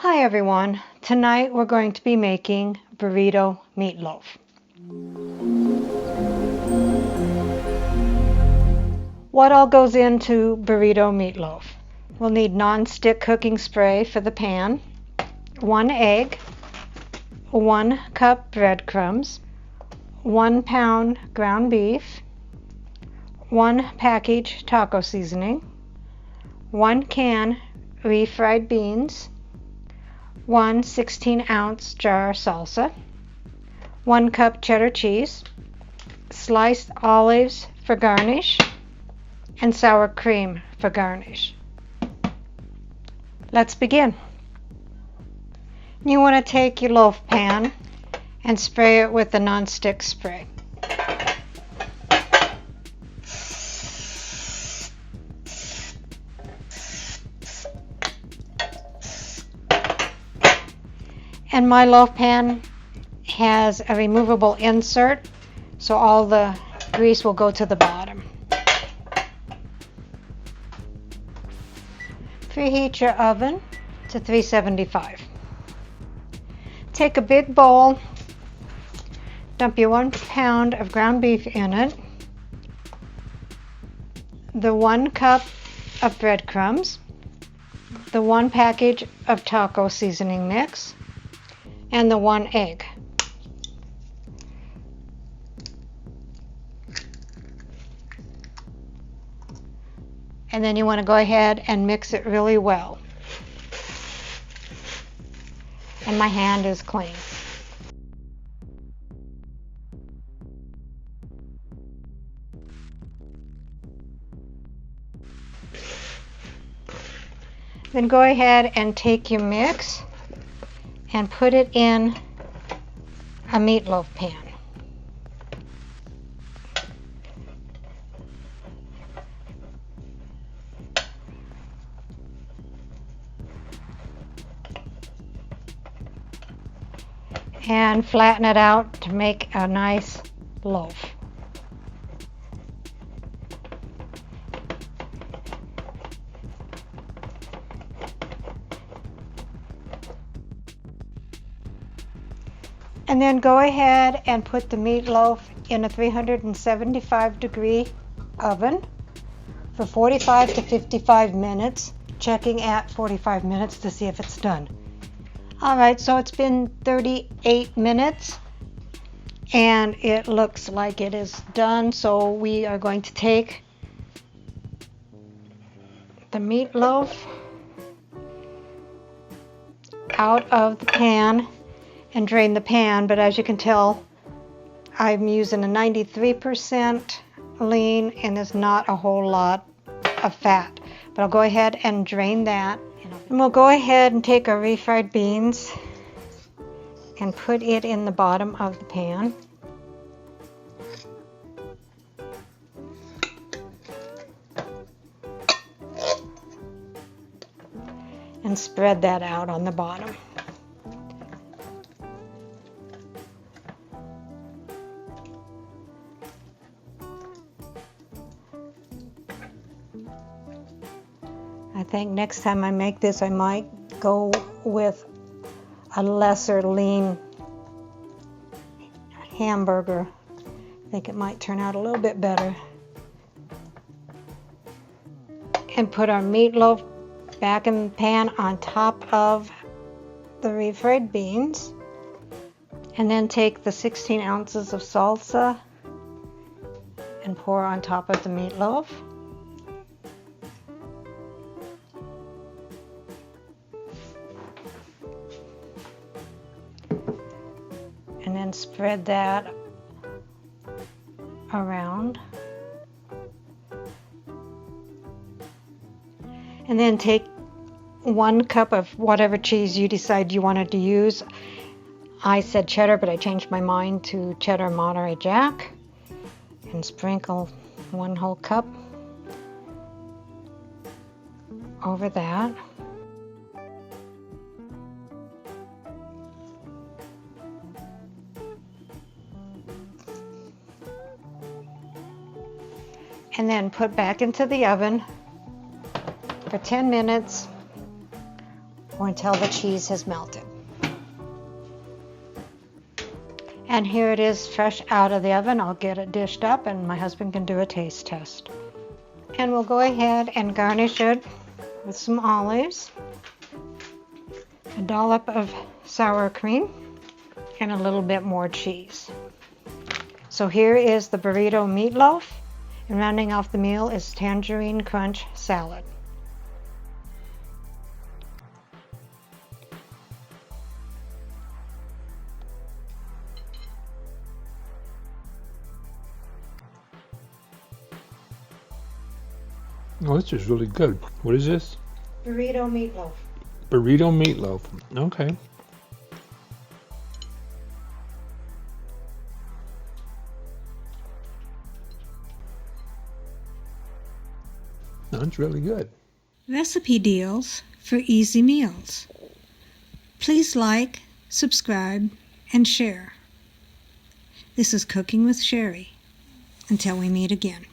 Hi everyone, tonight we're going to be making burrito meatloaf. What all goes into burrito meatloaf? We'll need non-stick cooking spray for the pan, 1 egg, 1 cup breadcrumbs, 1 pound ground beef, 1 package taco seasoning, 1 can refried beans, 1 16-ounce jar salsa, 1 cup cheddar cheese, sliced olives for garnish, and sour cream for garnish. Let's begin. You want to take your loaf pan and spray it with the non-stick spray. And my loaf pan has a removable insert, so all the grease will go to the bottom. Preheat your oven to 375. Take a big bowl, dump your 1 pound of ground beef in it, the 1 cup of breadcrumbs, the 1 package of taco seasoning mix, and the 1 egg. And then you want to go ahead and mix it really well. And my hand is clean. Then go ahead and take your mix and put it in a meatloaf pan. And flatten it out to make a nice loaf. And then go ahead and put the meatloaf in a 375-degree oven for 45 to 55 minutes, checking at 45 minutes to see if it's done. Alright, so it's been 38 minutes and it looks like it is done, so we are going to take the meatloaf out of the pan and drain the pan, but as you can tell, I'm using a 93% lean and there's not a whole lot of fat. But I'll go ahead and drain that. And we'll go ahead and take our refried beans and put it in the bottom of the pan. And spread that out on the bottom. I think next time I make this, I might go with a lesser lean hamburger. I think it might turn out a little bit better. And put our meatloaf back in the pan on top of the refried beans. And then take the 16 ounces of salsa and pour on top of the meatloaf. And then spread that around. And then take 1 cup of whatever cheese you decide you wanted to use. I said cheddar, but I changed my mind to cheddar Monterey Jack. And sprinkle 1 whole cup over that. And then put back into the oven for 10 minutes or until the cheese has melted. And here it is fresh out of the oven. I'll get it dished up and my husband can do a taste test. And we'll go ahead and garnish it with some olives, a dollop of sour cream, and a little bit more cheese. So here is the burrito meatloaf, and rounding off the meal is tangerine crunch salad. Oh, this is really good. What is this? Burrito meatloaf. Burrito meatloaf. Okay. That's really good. Recipe deals for easy meals. Please like, subscribe, and share. This is Cooking with Sherry. Until we meet again.